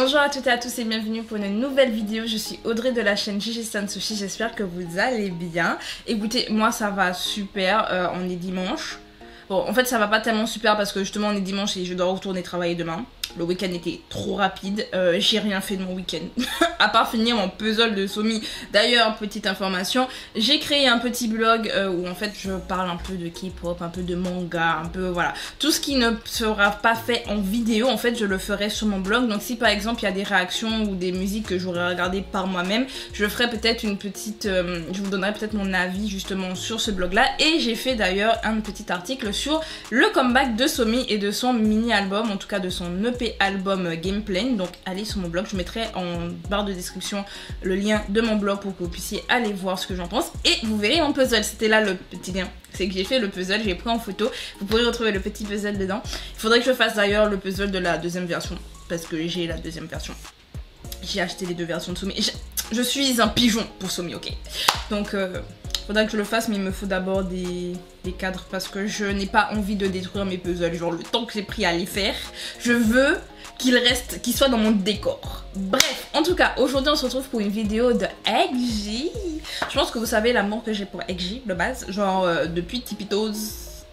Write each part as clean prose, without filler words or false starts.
Bonjour à toutes et à tous et bienvenue pour une nouvelle vidéo. Je suis Audrey de la chaîne Gigi Stan Sushi, j'espère que vous allez bien. Écoutez, moi ça va super, on est dimanche. Bon, en fait ça va pas tellement super parce que justement on est dimanche et je dois retourner travailler demain. Le week-end était trop rapide, j'ai rien fait de mon week-end à part finir mon puzzle de Somi. D'ailleurs, petite information, j'ai créé un petit blog où en fait je parle un peu de K-pop, un peu de manga, un peu voilà, tout ce qui ne sera pas fait en vidéo en fait je le ferai sur mon blog. Donc si par exemple il y a des réactions ou des musiques que j'aurais regardées par moi-même, je ferai peut-être une petite, je vous donnerai peut-être mon avis justement sur ce blog là. Et j'ai fait d'ailleurs un petit article sur le comeback de Somi et de son mini-album, en tout cas de son EP album Gameplay. Donc allez sur mon blog, je mettrai en barre de description le lien de mon blog pour que vous puissiez aller voir ce que j'en pense. Et vous verrez mon puzzle, c'était là le petit lien, c'est que j'ai fait le puzzle, j'ai pris en photo, vous pourrez retrouver le petit puzzle dedans. Il faudrait que je fasse d'ailleurs le puzzle de la deuxième version parce que j'ai la deuxième version. J'ai acheté les deux versions de Somi. Je suis un pigeon pour Somi, ok. Donc faudrait que je le fasse, mais il me faut d'abord des cadres parce que je n'ai pas envie de détruire mes puzzles. Genre le temps que j'ai pris à les faire, je veux qu'il reste, qu'il soit dans mon décor. Bref, en tout cas, aujourd'hui on se retrouve pour une vidéo de EXI. Je pense que vous savez l'amour que j'ai pour EXI de base. Genre depuis Tipitos,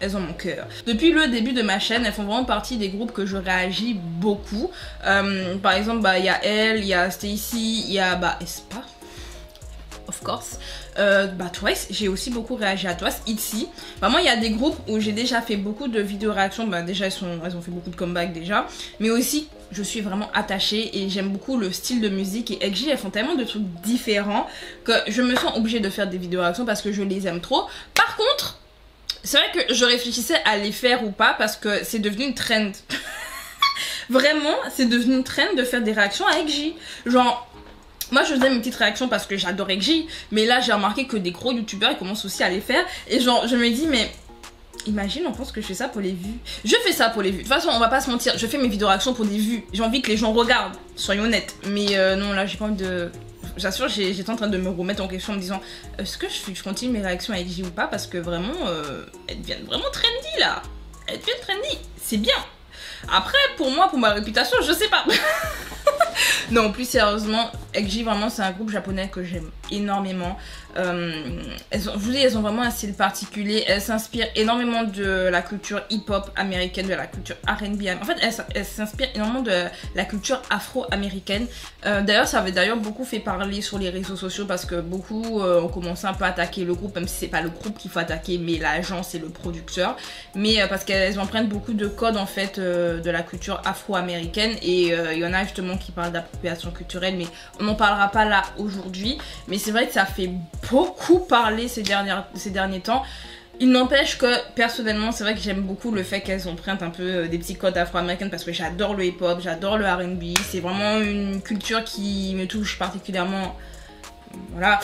elles ont mon cœur. Depuis le début de ma chaîne, elles font vraiment partie des groupes que je réagis beaucoup. Par exemple, il y a elle, il y a Stacy, il y a aespa. Of course. Twice, j'ai aussi beaucoup réagi à Twice, ITZY. Moi il y a des groupes où j'ai déjà fait beaucoup de vidéos réactions, déjà elles ont fait beaucoup de comebacks déjà, mais aussi je suis vraiment attachée et j'aime beaucoup le style de musique, et EXI elles font tellement de trucs différents que je me sens obligée de faire des vidéos réactions parce que je les aime trop. Par contre, c'est vrai que je réfléchissais à les faire ou pas parce que c'est devenu une trend. Vraiment, c'est devenu une trend de faire des réactions à EXI. Genre, moi je faisais mes petites réactions parce que j'adore EXI, mais là j'ai remarqué que des gros youtubeurs ils commencent aussi à les faire. Et genre je me dis mais imagine on pense que je fais ça pour les vues. Je fais ça pour les vues, de toute façon on va pas se mentir, je fais mes vidéos réactions pour des vues. J'ai envie que les gens regardent, soyons honnêtes. Mais non là j'ai pas envie de... J'assure j'étais en train de me remettre en question en me disant est-ce que je continue mes réactions à EXI ou pas, parce que vraiment elles deviennent vraiment trendy là. Elles deviennent trendy, c'est bien. Après pour moi, pour ma réputation, je sais pas. Non, plus sérieusement, EXI vraiment c'est un groupe japonais que j'aime énormément. Je vous dis, elles ont vraiment un style particulier. Elles s'inspirent énormément de la culture hip-hop américaine, de la culture R&B. En fait, elles s'inspirent énormément de la culture afro-américaine. D'ailleurs, ça avait d'ailleurs beaucoup fait parler sur les réseaux sociaux parce que beaucoup ont commencé un peu à attaquer le groupe, même si c'est pas le groupe qu'il faut attaquer, mais l'agence et le producteur. Mais parce qu'elles empruntent beaucoup de codes en fait de la culture afro-américaine, et il y en a justement qui parlent d'appropriation culturelle, mais on n'en parlera pas là aujourd'hui. Mais c'est vrai que ça fait beaucoup parler ces derniers temps. Il n'empêche que personnellement c'est vrai que j'aime beaucoup le fait qu'elles empruntent un peu des petits codes afro-américains parce que j'adore le hip-hop, j'adore le R&B. C'est vraiment une culture qui me touche particulièrement. Voilà,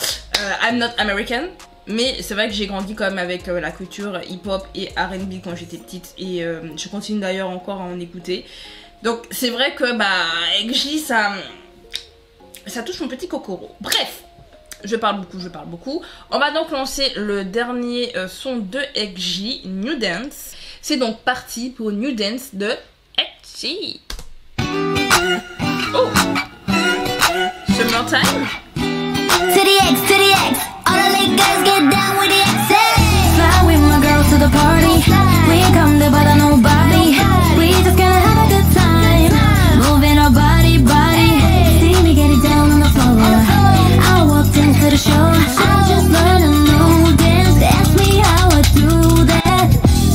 I'm not American, mais c'est vrai que j'ai grandi quand même avec la culture hip-hop et R&B quand j'étais petite, et je continue d'ailleurs encore à en écouter. Donc c'est vrai que EXI ça touche mon petit cocoro. Bref, je parle beaucoup. On va donc lancer le dernier son de EXI, New Dance. C'est donc parti pour New Dance de EXI. Oh, Summertime. To the X, all the late guys get down with the X. Fly with my girls to the party. We ain't come to bother nobody. We just gonna have a good time. Moving our body. See me get it down on the floor. I walked into the show. I just learned a new dance. Ask me how I do that.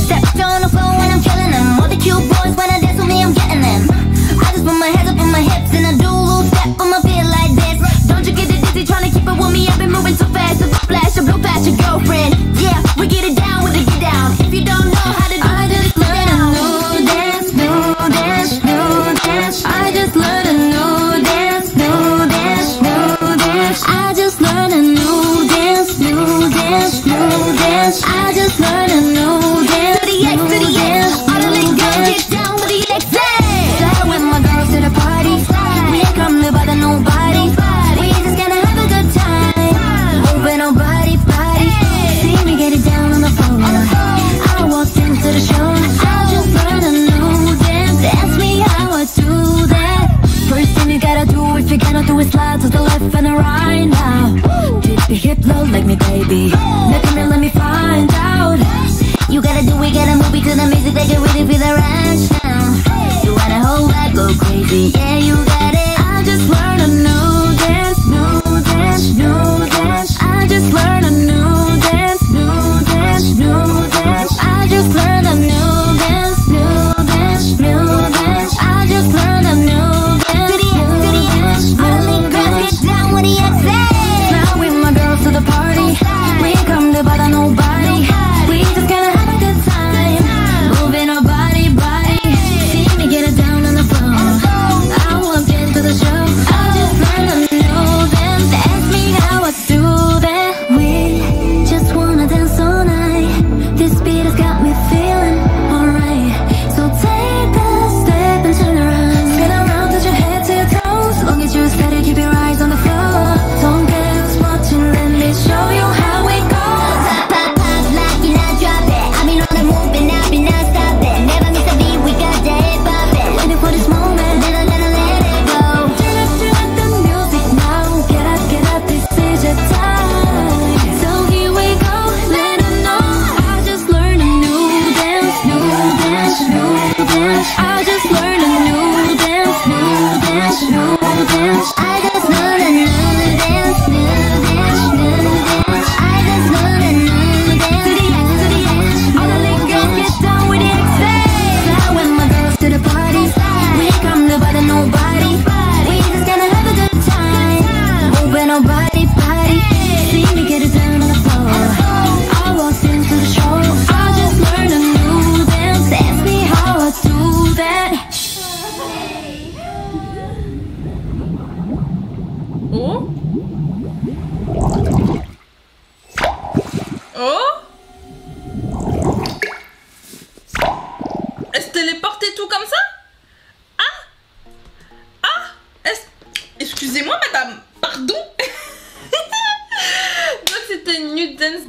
Stepped on the floor when I'm killing them. All the cute boys when I dance with me, I'm getting them. I just put my hands up on my hips and I do a little step on my feet like this. Don't you get it dizzy trying to keep it with me? I've been moving too fast. So flash a blue past your girlfriend. Yeah, we get it down with it, get down. If you don't know how to do it, I just learned a new dance. I just learned a new dance. I just learned a new dance. I just learned a new dance. To the X, all the little girls get down with the X. Fly with my girls to the party. We ain't come to bother nobody. We just gonna have a good time. Moving our body. See me get it down on the floor. I walked into the show. I just learned a new dance. Ask me how I do that. First thing you got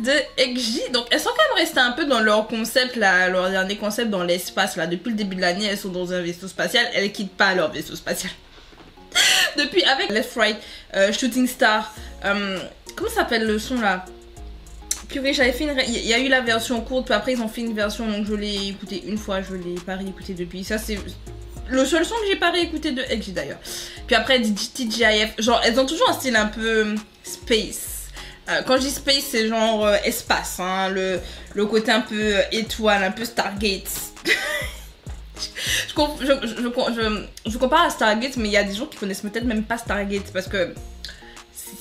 de XG. Donc elles sont quand même restées un peu dans leur concept là, leur dernier concept dans l'espace là. Depuis le début de l'année, elles sont dans un vaisseau spatial. Elles quittent pas leur vaisseau spatial. Depuis avec Left Right, Shooting Star, comment s'appelle le son là? Purée, j'avais fait il y a eu la version courte, puis après ils ont fait une version, donc je l'ai écouté une fois, je l'ai pas réécouté depuis. Ça c'est le seul son que j'ai pas réécouté de XG d'ailleurs. Puis après TGIF, genre elles ont toujours un style un peu space. Quand je dis space, c'est genre espace, hein, le côté un peu étoile, un peu Stargate. Je compare à Stargate, mais il y a des gens qui connaissent peut-être même pas Stargate parce que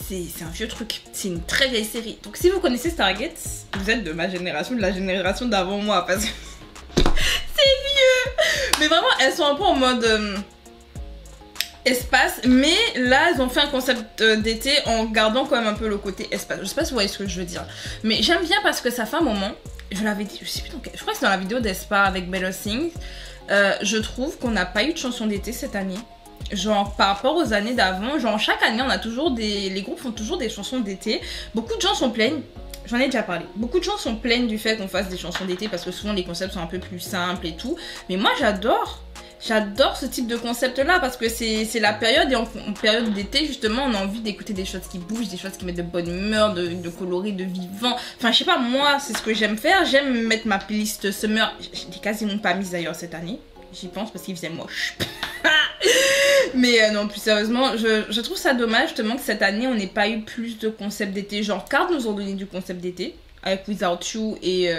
c'est un vieux truc. C'est une très vieille série. Donc si vous connaissez Stargate, vous êtes de ma génération, de la génération d'avant moi parce que c'est vieux. Mais vraiment, elles sont un peu en mode espace, mais là elles ont fait un concept d'été en gardant quand même un peu le côté espace. Je sais pas si vous voyez ce que je veux dire, mais j'aime bien parce que ça fait un moment. Je l'avais dit, je sais plus dans quel... Je crois que c'est dans la vidéo d'Espa avec Better Things. Je trouve qu'on n'a pas eu de chanson d'été cette année. Genre par rapport aux années d'avant, genre chaque année on a toujours les groupes font toujours des chansons d'été. Beaucoup de gens s'en plaignent, j'en ai déjà parlé. Beaucoup de gens s'en plaignent du fait qu'on fasse des chansons d'été parce que souvent les concepts sont un peu plus simples et tout. Mais moi j'adore ce type de concept là parce que c'est la période et en période d'été justement on a envie d'écouter des choses qui bougent, des choses qui mettent de bonne humeur, de coloré, de vivant. Enfin je sais pas, moi c'est ce que j'aime faire, j'aime mettre ma playlist summer. Je l'ai quasiment pas mise d'ailleurs cette année, j'y pense parce qu'il faisait moche. Mais non, plus sérieusement, je trouve ça dommage justement que cette année on n'ait pas eu plus de concepts d'été. Genre Card nous ont donné du concept d'été avec Without You et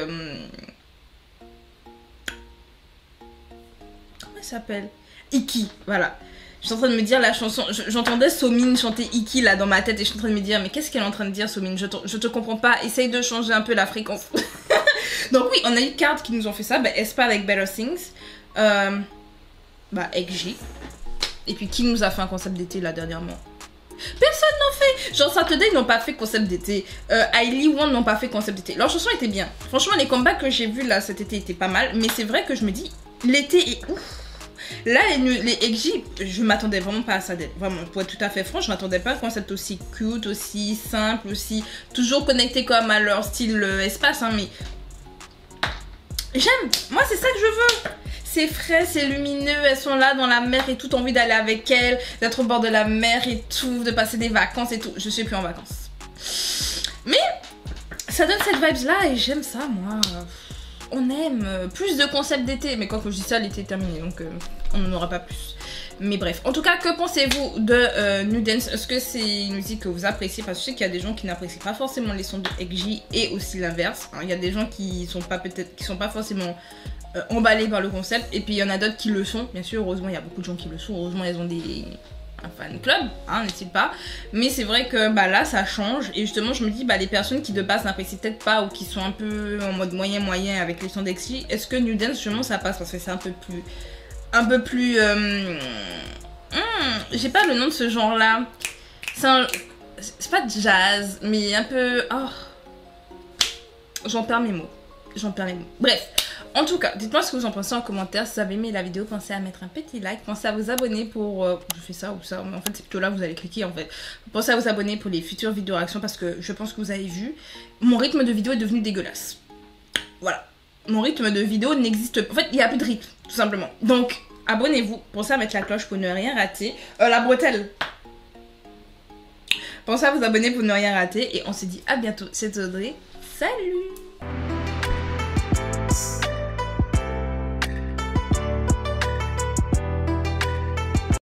comment elle s'appelle, Iki, voilà. Je suis en train de me dire la chanson, j'entendais Somin chanter Iki là dans ma tête et je suis en train de me dire mais qu'est-ce qu'elle est en train de dire Somin, je te comprends pas, essaye de changer un peu la fréquence. Donc oui, on a eu Card qui nous ont fait ça, bah Espa avec Better Things, bah XG. Et puis qui nous a fait un concept d'été là dernièrement? Personne n'en fait. Genre Saturday ils n'ont pas fait concept d'été, Hailey One n'ont pas fait concept d'été. Leurs chansons étaient bien. Franchement les comebacks que j'ai vus là cet été étaient pas mal. Mais c'est vrai que je me dis l'été est ouf. Là les XG, je m'attendais vraiment pas à ça. Vraiment pour être tout à fait franc, je m'attendais pas à un concept aussi cute, aussi simple, aussi toujours connecté comme à leur style espace hein, mais j'aime. Moi c'est ça que je veux. C'est frais, c'est lumineux, elles sont là dans la mer et tout, t'as envie d'aller avec elles, d'être au bord de la mer et tout, de passer des vacances et tout. Je suis plus en vacances. Mais ça donne cette vibes là et j'aime ça moi. On aime plus de concepts d'été, mais quand je dis ça, l'été est terminé, donc on n'en aura pas plus. Mais bref, en tout cas, que pensez-vous de New Dance? Est-ce que c'est une musique que vous appréciez? Parce que je sais qu'il y a des gens qui n'apprécient pas forcément les sons de XG et aussi l'inverse. Il y a des gens qui sont pas forcément emballés par le concept et puis il y en a d'autres qui le sont. Bien sûr, heureusement, il y a beaucoup de gens qui le sont. Heureusement, elles ont un fan club, hein, n'est-il pas? Mais c'est vrai que bah là, ça change et justement, je me dis, bah les personnes qui de base n'apprécient peut-être pas ou qui sont un peu en mode moyen avec les sons d'XG, est-ce que New Dance, justement, ça passe parce que c'est un peu plus j'ai pas le nom de ce genre là, c'est pas jazz mais un peu j'en perds mes mots, bref. En tout cas, dites-moi ce que vous en pensez en commentaire. Si vous avez aimé la vidéo, pensez à mettre un petit like, pensez à vous abonner pour je fais ça ou ça, mais en fait c'est plutôt là vous allez cliquer en fait. Pensez à vous abonner pour les futures vidéos réactions parce que je pense que vous avez vu, mon rythme de vidéo est devenu dégueulasse. Voilà, mon rythme de vidéo n'existe pas, en fait il n'y a plus de rythme tout simplement. Donc abonnez-vous, pensez à mettre la cloche pour ne rien rater. La bretelle. Pensez à vous abonner pour ne rien rater. Et on se dit à bientôt. C'est Audrey. Salut!